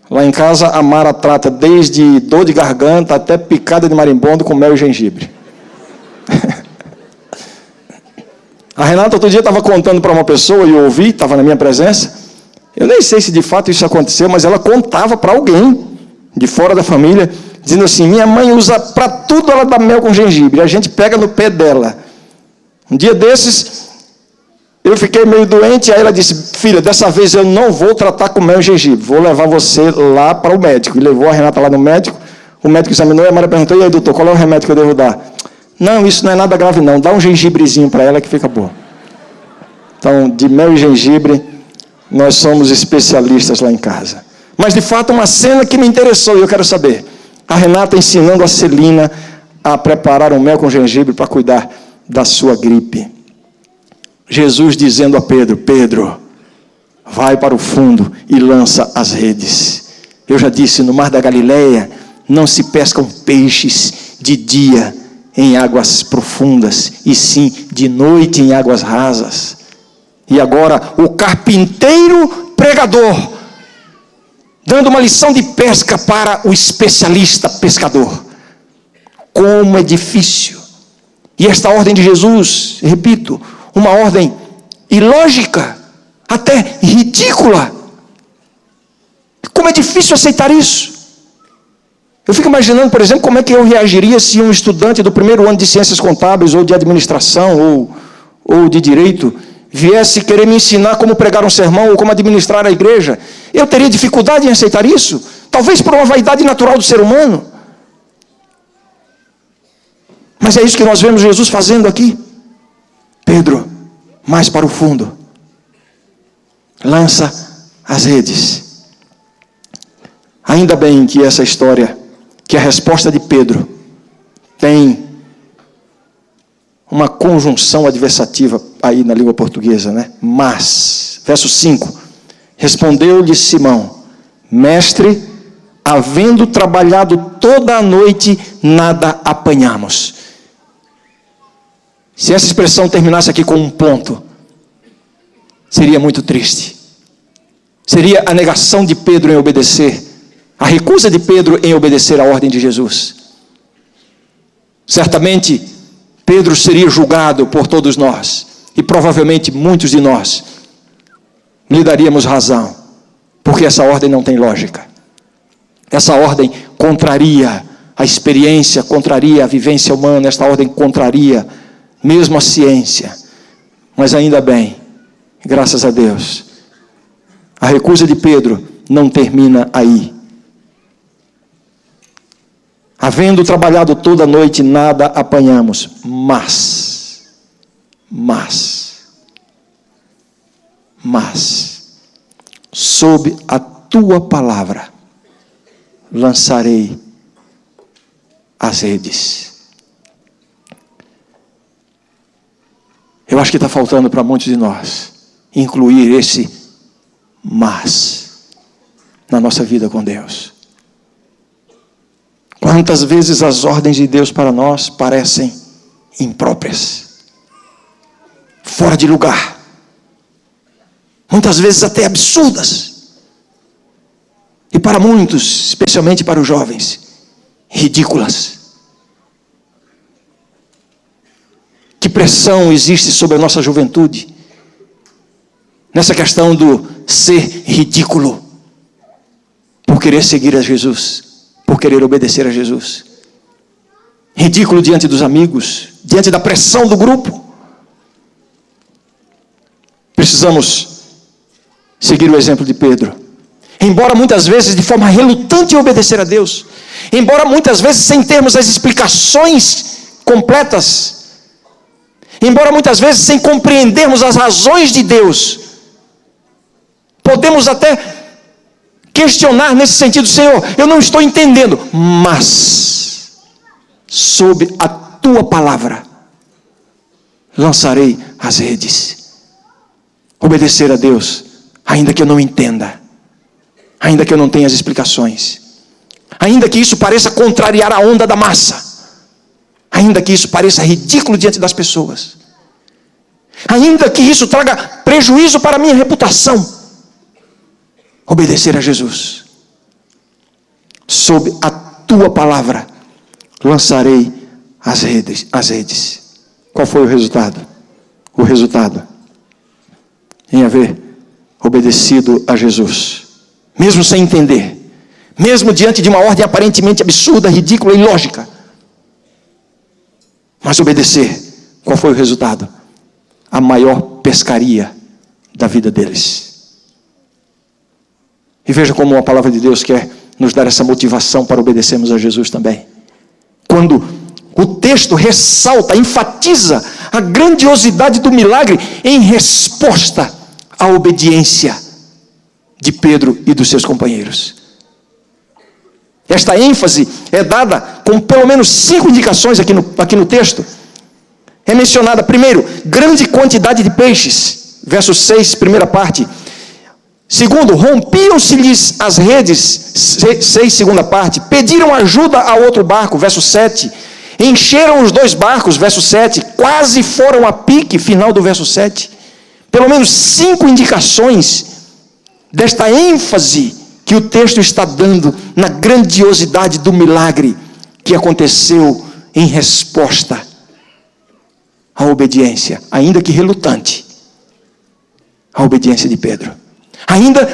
Lá em casa, a Mara trata desde dor de garganta até picada de marimbondo com mel e gengibre. A Renata outro dia estava contando para uma pessoa, e eu ouvi, estava na minha presença. Eu nem sei se de fato isso aconteceu, mas ela contava para alguém de fora da família, dizendo assim: minha mãe usa para tudo, ela dá mel com gengibre, a gente pega no pé dela. Um dia desses, eu fiquei meio doente, aí ela disse: filha, dessa vez eu não vou tratar com mel e gengibre, vou levar você lá para o médico. E levou a Renata lá no médico, o médico examinou e a Mara perguntou: e aí, doutor, qual é o remédio que eu devo dar? Não, isso não é nada grave não, dá um gengibrezinho para ela que fica bom. Então, de mel e gengibre, nós somos especialistas lá em casa. Mas, de fato, uma cena que me interessou, e eu quero saber. A Renata ensinando a Celina a preparar um mel com gengibre para cuidar da sua gripe. Jesus dizendo a Pedro: Pedro, vai para o fundo e lança as redes. Eu já disse, no mar da Galileia, não se pescam peixes de dia em águas profundas, e sim de noite em águas rasas. E agora, o carpinteiro pregador, dando uma lição de pesca para o especialista pescador. Como é difícil. E esta ordem de Jesus, repito, uma ordem ilógica, até ridícula. Como é difícil aceitar isso. Eu fico imaginando, por exemplo, como é que eu reagiria se um estudante do primeiro ano de ciências contábeis, ou de administração, ou de direito, viesse querer me ensinar como pregar um sermão ou como administrar a igreja. Eu teria dificuldade em aceitar isso, talvez por uma vaidade natural do ser humano. Mas é isso que nós vemos Jesus fazendo aqui. Pedro, mais para o fundo, lança as redes. Ainda bem que essa história, que a resposta de Pedro tem uma conjunção adversativa aí na língua portuguesa, né? Mas, verso 5, respondeu-lhe Simão: mestre, havendo trabalhado toda a noite, nada apanhamos. Se essa expressão terminasse aqui com um ponto, seria muito triste. Seria a negação de Pedro em obedecer, a recusa de Pedro em obedecer à ordem de Jesus. Certamente, Pedro seria julgado por todos nós, e provavelmente muitos de nós lhe daríamos razão, porque essa ordem não tem lógica. Essa ordem contraria a experiência, contraria a vivência humana, esta ordem contraria mesmo a ciência. Mas ainda bem, graças a Deus, a recusa de Pedro não termina aí. Havendo trabalhado toda a noite, nada apanhamos, mas, sob a tua palavra, lançarei as redes. Eu acho que está faltando para muitos de nós incluir esse mas na nossa vida com Deus. Quantas vezes as ordens de Deus para nós parecem impróprias, fora de lugar, muitas vezes até absurdas, e para muitos, especialmente para os jovens, ridículas. Que pressão existe sobre a nossa juventude nessa questão do ser ridículo, por querer seguir a Jesus, por querer obedecer a Jesus. Ridículo diante dos amigos, diante da pressão do grupo. Precisamos seguir o exemplo de Pedro. Embora muitas vezes de forma relutante em obedecer a Deus, embora muitas vezes sem termos as explicações completas, embora muitas vezes sem compreendermos as razões de Deus, podemos até questionar nesse sentido: Senhor, eu não estou entendendo, mas sob a tua palavra lançarei as redes. Obedecer a Deus, ainda que eu não entenda, ainda que eu não tenha as explicações, ainda que isso pareça contrariar a onda da massa, ainda que isso pareça ridículo diante das pessoas, ainda que isso traga prejuízo para a minha reputação, obedecer a Jesus. Sob a tua palavra lançarei as redes. Qual foi o resultado? O resultado em haver obedecido a Jesus, mesmo sem entender, mesmo diante de uma ordem aparentemente absurda, ridícula e ilógica, mas obedecer. Qual foi o resultado? A maior pescaria da vida deles. E veja como a palavra de Deus quer nos dar essa motivação para obedecermos a Jesus também. Quando o texto ressalta, enfatiza a grandiosidade do milagre em resposta à obediência de Pedro e dos seus companheiros. Esta ênfase é dada com pelo menos 5 indicações aqui no texto. É mencionada, primeiro, grande quantidade de peixes, verso 6, primeira parte. Segundo, rompiam-se-lhes as redes, 6, segunda parte. Pediram ajuda a outro barco, verso 7. Encheram os 2 barcos, verso 7. Quase foram a pique, final do verso 7. Pelo menos 5 indicações desta ênfase que o texto está dando na grandiosidade do milagre que aconteceu em resposta à obediência, ainda que relutante, à obediência de Pedro. Ainda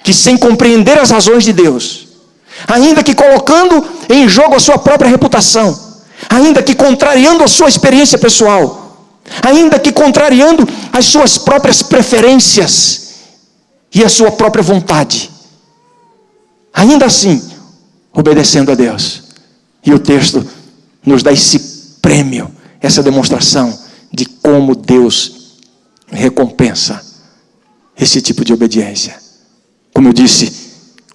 que sem compreender as razões de Deus, ainda que colocando em jogo a sua própria reputação, ainda que contrariando a sua experiência pessoal, ainda que contrariando as suas próprias preferências e a sua própria vontade, ainda assim, obedecendo a Deus. E o texto nos dá esse prêmio, essa demonstração de como Deus recompensa esse tipo de obediência. Como eu disse,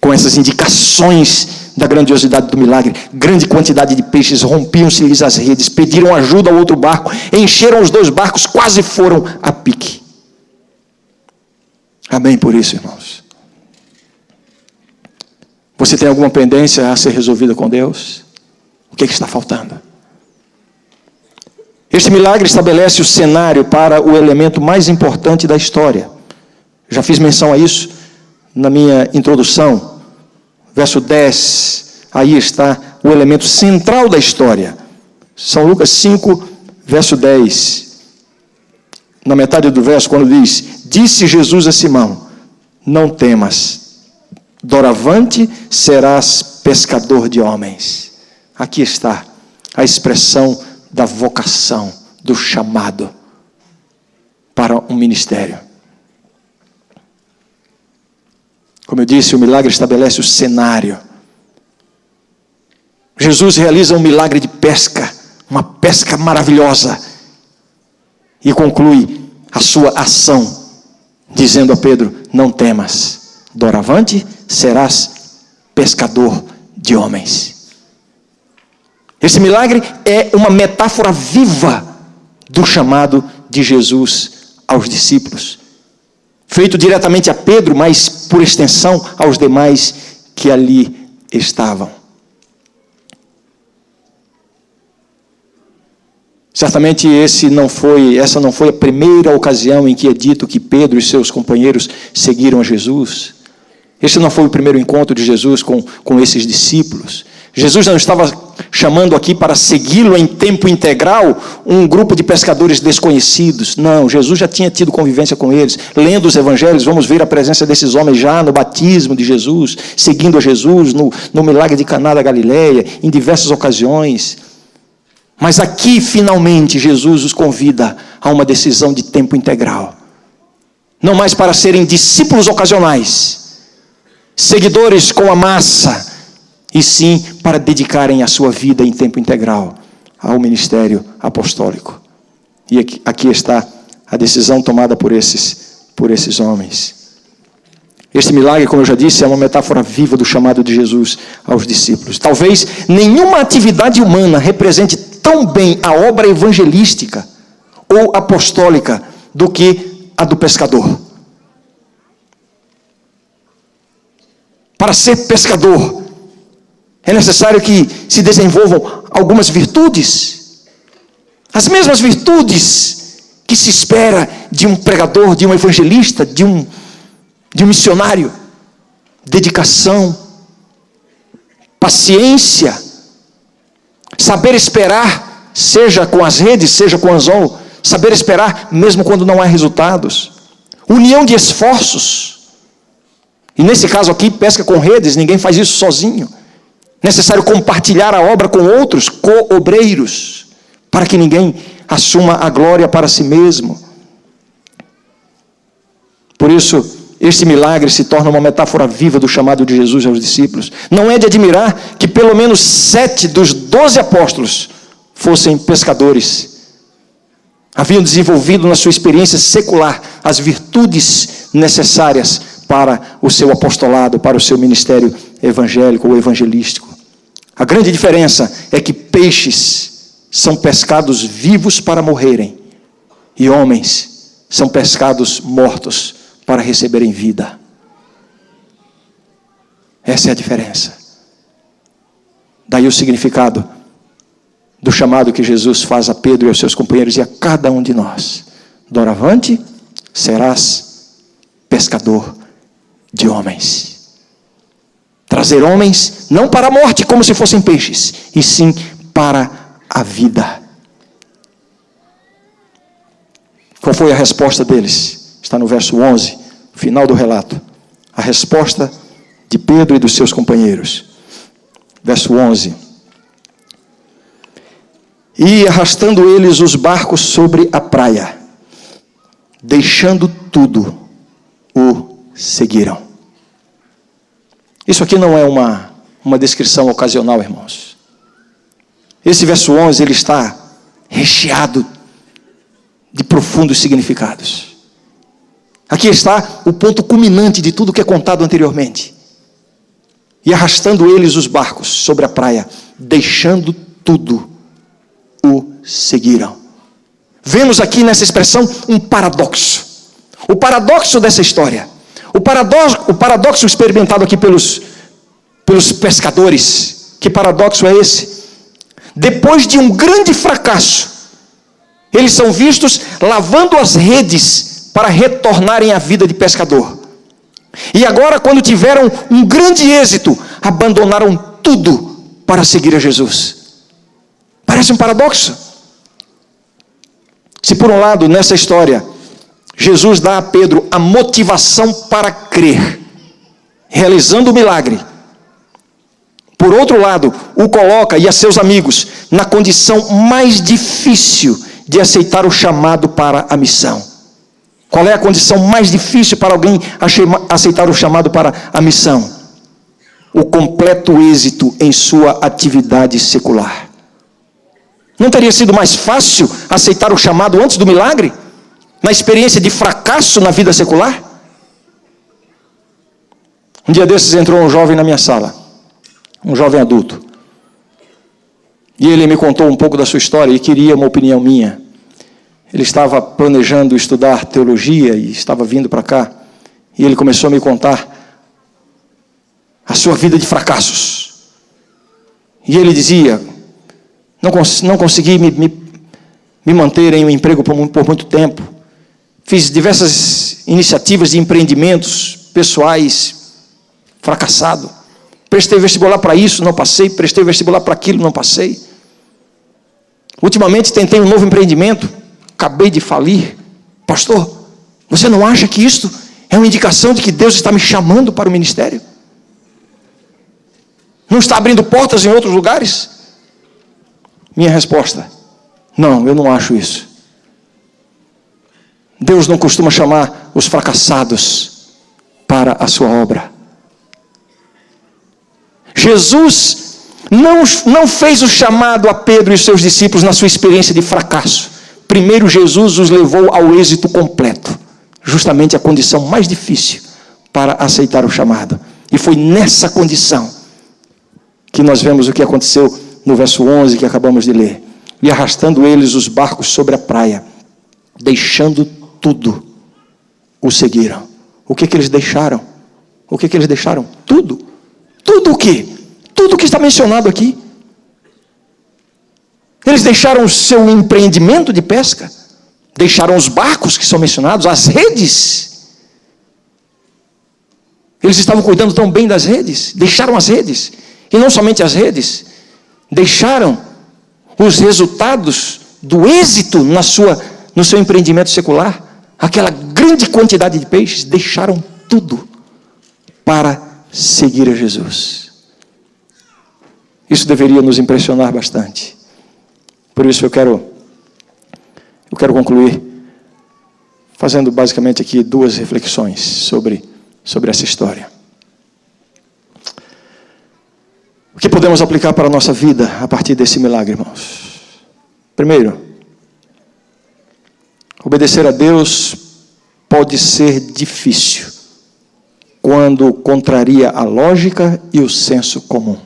com essas indicações da grandiosidade do milagre, grande quantidade de peixes, rompiam-se-lhes as redes, pediram ajuda ao outro barco, encheram os 2 barcos, quase foram a pique. Amém por isso, irmãos? Você tem alguma pendência a ser resolvida com Deus? O que está faltando? Este milagre estabelece o cenário para o elemento mais importante da história. Já fiz menção a isso na minha introdução. Verso 10, aí está o elemento central da história. São Lucas 5, verso 10. Na metade do verso, quando diz: disse Jesus a Simão, não temas, doravante serás pescador de homens. Aqui está a expressão da vocação, do chamado para um ministério. Como eu disse, o milagre estabelece o cenário. Jesus realiza um milagre de pesca, uma pesca maravilhosa, e conclui a sua ação, dizendo a Pedro: não temas, doravante serás pescador de homens. Esse milagre é uma metáfora viva do chamado de Jesus aos discípulos, feito diretamente a Pedro, mas por extensão aos demais que ali estavam. Certamente essa não foi a primeira ocasião em que é dito que Pedro e seus companheiros seguiram a Jesus. Esse não foi o primeiro encontro de Jesus com esses discípulos. Jesus não estava chamando aqui para segui-lo em tempo integral um grupo de pescadores desconhecidos. Não, Jesus já tinha tido convivência com eles. Lendo os evangelhos, vamos ver a presença desses homens já no batismo de Jesus, seguindo a Jesus, no milagre de Caná da Galileia, em diversas ocasiões. Mas aqui, finalmente, Jesus os convida a uma decisão de tempo integral. Não mais para serem discípulos ocasionais, seguidores com a massa, e sim para dedicarem a sua vida em tempo integral ao ministério apostólico. E aqui está a decisão tomada por esses homens. Este milagre, como eu já disse, é uma metáfora viva do chamado de Jesus aos discípulos. Talvez nenhuma atividade humana represente tão bem a obra evangelística ou apostólica do que a do pescador. Para ser pescador, é necessário que se desenvolvam algumas virtudes. As mesmas virtudes que se espera de um pregador, de um evangelista, de um missionário. Dedicação, paciência, saber esperar, seja com as redes, seja com o anzol, saber esperar mesmo quando não há resultados. União de esforços. E nesse caso aqui, pesca com redes, ninguém faz isso sozinho. Necessário compartilhar a obra com outros co-obreiros, para que ninguém assuma a glória para si mesmo. Por isso, este milagre se torna uma metáfora viva do chamado de Jesus aos discípulos. Não é de admirar que pelo menos 7 dos 12 apóstolos fossem pescadores. Haviam desenvolvido na sua experiência secular as virtudes necessárias para o seu apostolado, para o seu ministério evangélico ou evangelístico. A grande diferença é que peixes são pescados vivos para morrerem, e homens são pescados mortos para receberem vida. Essa é a diferença. Daí o significado do chamado que Jesus faz a Pedro e aos seus companheiros e a cada um de nós. Doravante serás pescador de homens. Trazer homens não para a morte como se fossem peixes, e sim para a vida. Qual foi a resposta deles? Está no verso 11, final do relato. A resposta de Pedro e dos seus companheiros. Verso 11. E arrastando eles os barcos sobre a praia, deixando tudo, o seguiram. Isso aqui não é uma descrição ocasional, irmãos. Esse verso 11, ele está recheado de profundos significados. Aqui está o ponto culminante de tudo que é contado anteriormente. E arrastando eles os barcos sobre a praia, deixando tudo, o seguiram. Vemos aqui nessa expressão um paradoxo. O paradoxo dessa história. O paradoxo experimentado aqui pelos pescadores. Que paradoxo é esse? Depois de um grande fracasso, eles são vistos lavando as redes para retornarem à vida de pescador. E agora, quando tiveram um grande êxito, abandonaram tudo para seguir a Jesus. Parece um paradoxo. Se por um lado, nessa história, Jesus dá a Pedro a motivação para crer, realizando o milagre. Por outro lado, o coloca e a seus amigos na condição mais difícil de aceitar o chamado para a missão. Qual é a condição mais difícil para alguém aceitar o chamado para a missão? O completo êxito em sua atividade secular. Não teria sido mais fácil aceitar o chamado antes do milagre? Na experiência de fracasso na vida secular? Um dia desses entrou um jovem na minha sala. Um jovem adulto. E ele me contou um pouco da sua história e queria uma opinião minha. Ele estava planejando estudar teologia e estava vindo para cá. E ele começou a me contar a sua vida de fracassos. E ele dizia: não consegui me manter em um emprego por muito tempo. Fiz diversas iniciativas de empreendimentos pessoais, fracassado. Prestei vestibular para isso, não passei. Prestei vestibular para aquilo, não passei. Ultimamente tentei um novo empreendimento, acabei de falir. Pastor, você não acha que isto é uma indicação de que Deus está me chamando para o ministério? Não está abrindo portas em outros lugares? Minha resposta: não, eu não acho isso. Deus não costuma chamar os fracassados para a sua obra. Jesus não fez o chamado a Pedro e seus discípulos na sua experiência de fracasso. Primeiro Jesus os levou ao êxito completo, justamente a condição mais difícil para aceitar o chamado. E foi nessa condição que nós vemos o que aconteceu no verso 11 que acabamos de ler. E arrastando eles os barcos sobre a praia, deixando tudo, o seguiram. O que eles deixaram? O que eles deixaram? Tudo. Tudo o quê? Tudo o que está mencionado aqui. Eles deixaram o seu empreendimento de pesca, deixaram os barcos que são mencionados, as redes. Eles estavam cuidando tão bem das redes, deixaram as redes. E não somente as redes, deixaram os resultados do êxito no seu empreendimento secular, aquela grande quantidade de peixes, deixaram tudo para seguir a Jesus. Isso deveria nos impressionar bastante. Por isso eu quero concluir fazendo basicamente aqui 2 reflexões sobre essa história. O que podemos aplicar para a nossa vida a partir desse milagre, irmãos? Primeiro, obedecer a Deus pode ser difícil quando contraria a lógica e o senso comum.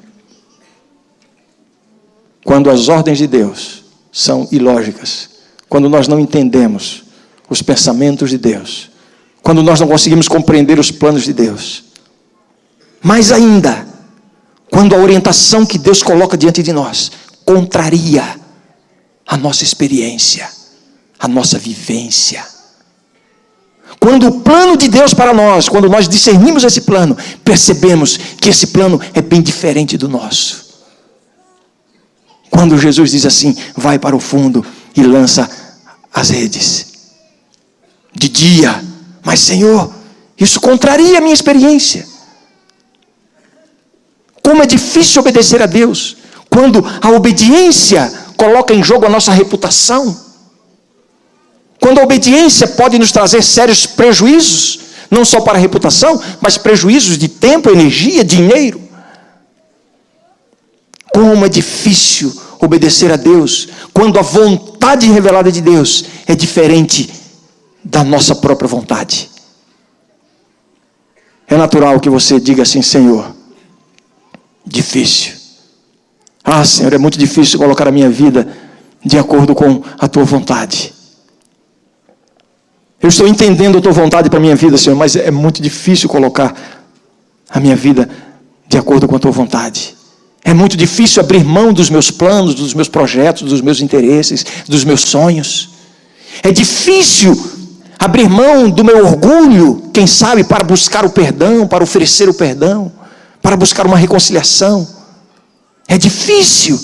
Quando as ordens de Deus são ilógicas, quando nós não entendemos os pensamentos de Deus, quando nós não conseguimos compreender os planos de Deus. Mais ainda, quando a orientação que Deus coloca diante de nós contraria a nossa experiência, a nossa vivência. Quando o plano de Deus para nós, quando nós discernimos esse plano, percebemos que esse plano é bem diferente do nosso. Quando Jesus diz assim, vai para o fundo e lança as redes. De dia, mas Senhor, isso contraria a minha experiência. Como é difícil obedecer a Deus, quando a obediência coloca em jogo a nossa reputação. Quando a obediência pode nos trazer sérios prejuízos, não só para a reputação, mas prejuízos de tempo, energia, dinheiro. Como é difícil obedecer a Deus, quando a vontade revelada de Deus é diferente da nossa própria vontade. É natural que você diga assim, Senhor, difícil. Ah, Senhor, é muito difícil colocar a minha vida de acordo com a tua vontade. Eu estou entendendo a tua vontade para a minha vida, Senhor, mas é muito difícil colocar a minha vida de acordo com a tua vontade. É muito difícil abrir mão dos meus planos, dos meus projetos, dos meus interesses, dos meus sonhos. É difícil abrir mão do meu orgulho, quem sabe, para buscar o perdão, para oferecer o perdão, para buscar uma reconciliação. É difícil.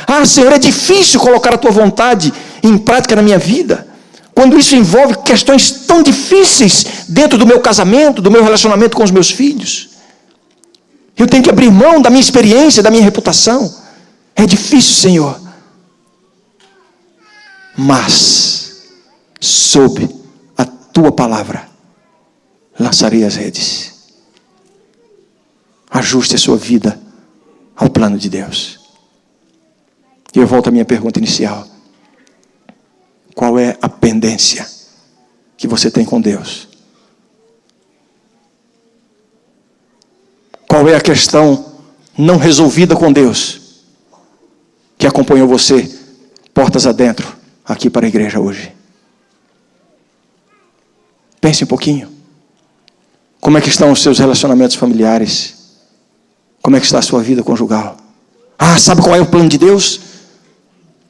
Ah, Senhor, é difícil colocar a tua vontade em prática na minha vida. Quando isso envolve questões tão difíceis dentro do meu casamento, do meu relacionamento com os meus filhos. Eu tenho que abrir mão da minha experiência, da minha reputação. É difícil, Senhor. Mas, sob a tua palavra, lançarei as redes. Ajuste a sua vida ao plano de Deus. E eu volto à minha pergunta inicial. Qual é a pendência que você tem com Deus? Qual é a questão não resolvida com Deus que acompanhou você portas adentro aqui para a igreja hoje? Pense um pouquinho. Como é que estão os seus relacionamentos familiares? Como é que está a sua vida conjugal? Ah, sabe qual é o plano de Deus?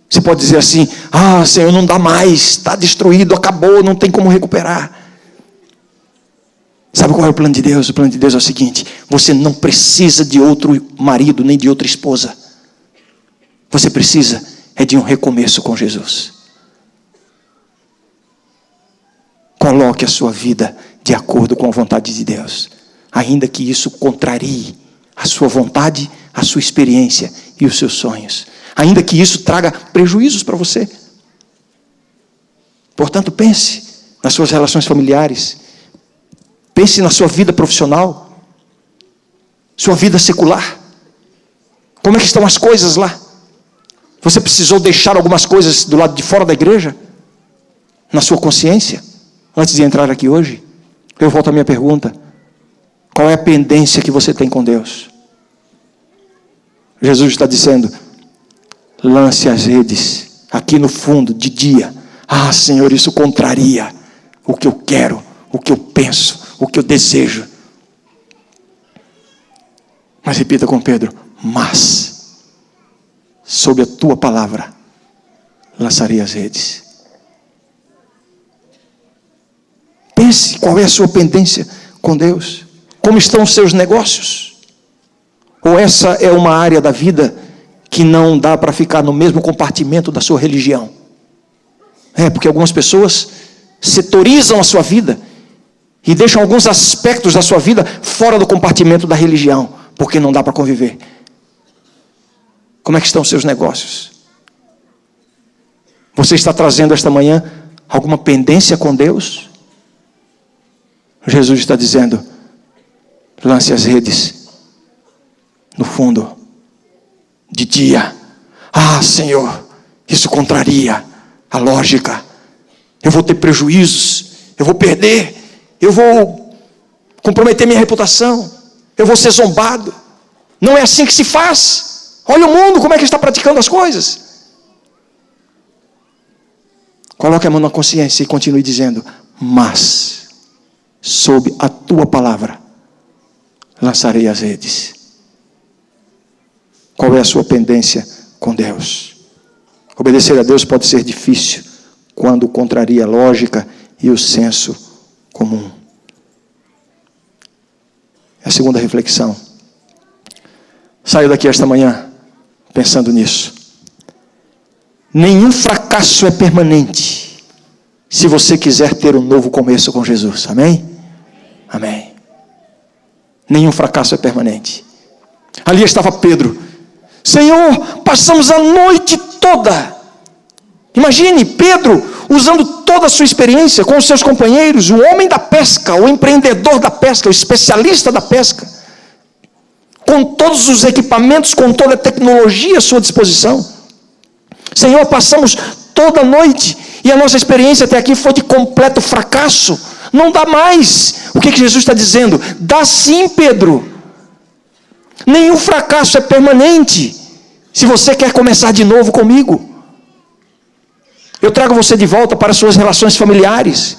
Você pode dizer assim, ah, Senhor, não dá mais, está destruído, acabou, não tem como recuperar. Sabe qual é o plano de Deus? O plano de Deus é o seguinte, você não precisa de outro marido, nem de outra esposa. Você precisa de um recomeço com Jesus. Coloque a sua vida de acordo com a vontade de Deus, ainda que isso contrarie a sua vontade, a sua experiência e os seus sonhos. Ainda que isso traga prejuízos para você. Portanto, pense nas suas relações familiares. Pense na sua vida profissional. Sua vida secular. Como é que estão as coisas lá? Você precisou deixar algumas coisas do lado de fora da igreja? Na sua consciência? Antes de entrar aqui hoje? Eu volto à minha pergunta. Qual é a pendência que você tem com Deus? Jesus está dizendo: lance as redes aqui no fundo, de dia. Ah, Senhor, isso contraria o que eu quero, o que eu penso, o que eu desejo. Mas repita com Pedro: mas sob a tua palavra lançarei as redes. Pense qual é a sua pendência com Deus. Como estão os seus negócios? Ou essa é uma área da vida que não dá para ficar no mesmo compartimento da sua religião? Porque algumas pessoas setorizam a sua vida e deixam alguns aspectos da sua vida fora do compartimento da religião, porque não dá para conviver. Como é que estão os seus negócios? Você está trazendo esta manhã alguma pendência com Deus? Jesus está dizendo: lance as redes no fundo, de dia. Ah, Senhor, isso contraria a lógica. Eu vou ter prejuízos, eu vou perder, eu vou comprometer minha reputação, eu vou ser zombado. Não é assim que se faz. Olha o mundo, como é que está praticando as coisas. Coloque a mão na consciência e continue dizendo: mas sob a tua palavra lançarei as redes. Qual é a sua pendência com Deus? Obedecer a Deus pode ser difícil quando contraria a lógica e o senso comum. A segunda reflexão. Saio daqui esta manhã pensando nisso. Nenhum fracasso é permanente se você quiser ter um novo começo com Jesus. Amém? Amém. Nenhum fracasso é permanente. Ali estava Pedro. Senhor, passamos a noite toda. Imagine Pedro usando toda a sua experiência com os seus companheiros, o homem da pesca, o empreendedor da pesca, o especialista da pesca, com todos os equipamentos, com toda a tecnologia à sua disposição. Senhor, passamos toda a noite e a nossa experiência até aqui foi de completo fracasso. Não dá mais. O que Jesus está dizendo? Dá sim, Pedro. Nenhum fracasso é permanente se você quer começar de novo comigo. Eu trago você de volta para suas relações familiares.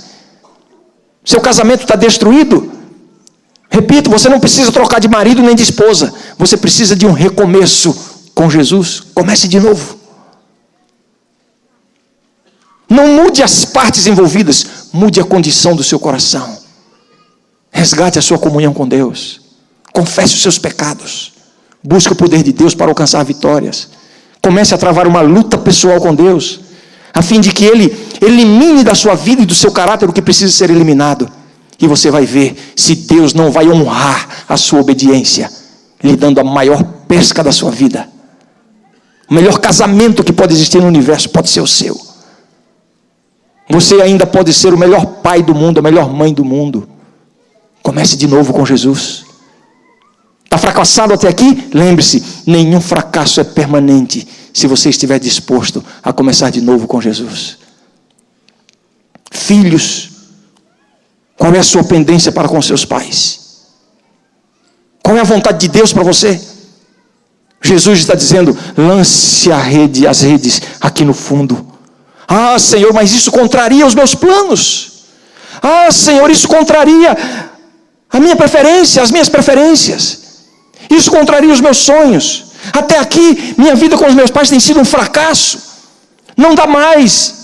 Seu casamento está destruído. Repito, você não precisa trocar de marido nem de esposa. Você precisa de um recomeço com Jesus. Comece de novo. Não mude as partes envolvidas, mude a condição do seu coração. Resgate a sua comunhão com Deus. Confesse os seus pecados. Busque o poder de Deus para alcançar vitórias. Comece a travar uma luta pessoal com Deus, a fim de que Ele elimine da sua vida e do seu caráter o que precisa ser eliminado. E você vai ver se Deus não vai honrar a sua obediência, lhe dando a maior pesca da sua vida. O melhor casamento que pode existir no universo pode ser o seu. Você ainda pode ser o melhor pai do mundo, a melhor mãe do mundo. Comece de novo com Jesus. Está fracassado até aqui? Lembre-se, nenhum fracasso é permanente se você estiver disposto a começar de novo com Jesus. Filhos, qual é a sua pendência para com seus pais? Qual é a vontade de Deus para você? Jesus está dizendo: lance as redes aqui no fundo. Ah, Senhor, mas isso contraria os meus planos. Ah, Senhor, isso contraria a minha preferência, as minhas preferências. Isso contraria os meus sonhos. Até aqui, minha vida com os meus pais tem sido um fracasso. Não dá mais.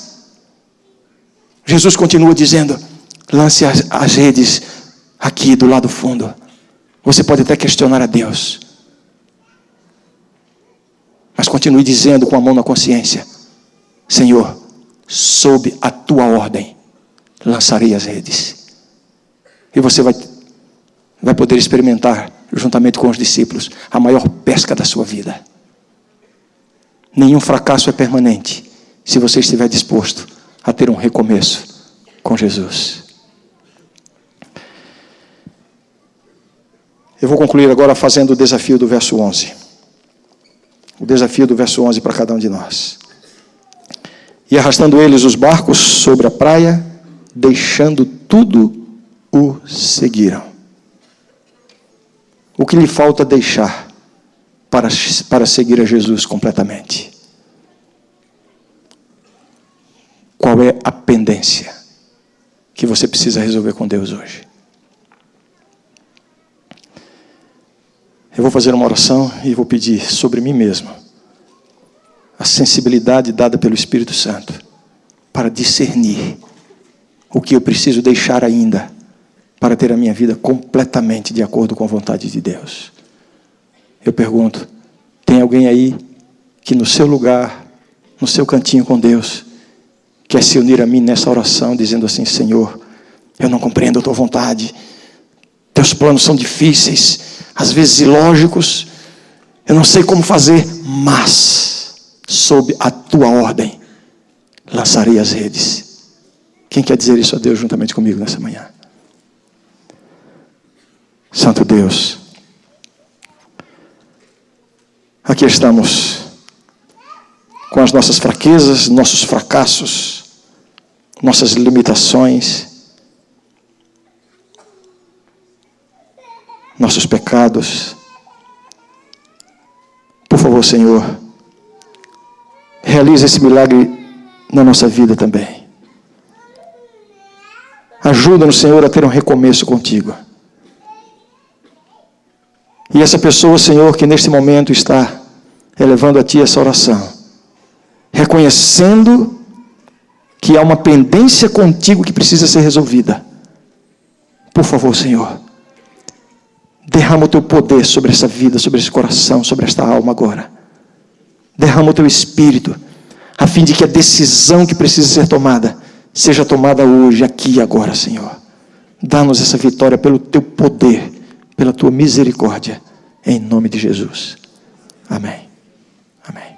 Jesus continua dizendo: lance as redes aqui do lado fundo. Você pode até questionar a Deus, mas continue dizendo com a mão na consciência: Senhor, sob a tua ordem lançarei as redes. E você vai poder experimentar, juntamente com os discípulos, a maior pesca da sua vida. Nenhum fracasso é permanente se você estiver disposto a ter um recomeço com Jesus. Eu vou concluir agora fazendo o desafio do verso 11. O desafio do verso 11 para cada um de nós. E arrastando eles os barcos sobre a praia, deixando tudo, o seguiram. O que lhe falta deixar para seguir a Jesus completamente? Qual é a pendência que você precisa resolver com Deus hoje? Eu vou fazer uma oração e vou pedir sobre mim mesmo a sensibilidade dada pelo Espírito Santo para discernir o que eu preciso deixar ainda para ter a minha vida completamente de acordo com a vontade de Deus. Eu pergunto, tem alguém aí que no seu lugar, no seu cantinho com Deus, quer se unir a mim nessa oração, dizendo assim: Senhor, eu não compreendo a tua vontade, teus planos são difíceis, às vezes ilógicos, eu não sei como fazer, mas sob a tua ordem lançarei as redes. Quem quer dizer isso a Deus juntamente comigo nessa manhã? Santo Deus, aqui estamos com as nossas fraquezas, nossos fracassos, nossas limitações, nossos pecados. Por favor, Senhor, realize esse milagre na nossa vida também. Ajuda-nos, Senhor, a ter um recomeço contigo. E essa pessoa, Senhor, que neste momento está elevando a Ti essa oração, reconhecendo que há uma pendência contigo que precisa ser resolvida. Por favor, Senhor, derrama o Teu poder sobre essa vida, sobre esse coração, sobre esta alma agora. Derrama o Teu Espírito, a fim de que a decisão que precisa ser tomada, seja tomada hoje, aqui e agora, Senhor. Dá-nos essa vitória pelo Teu poder, pela Tua misericórdia, em nome de Jesus. Amém. Amém.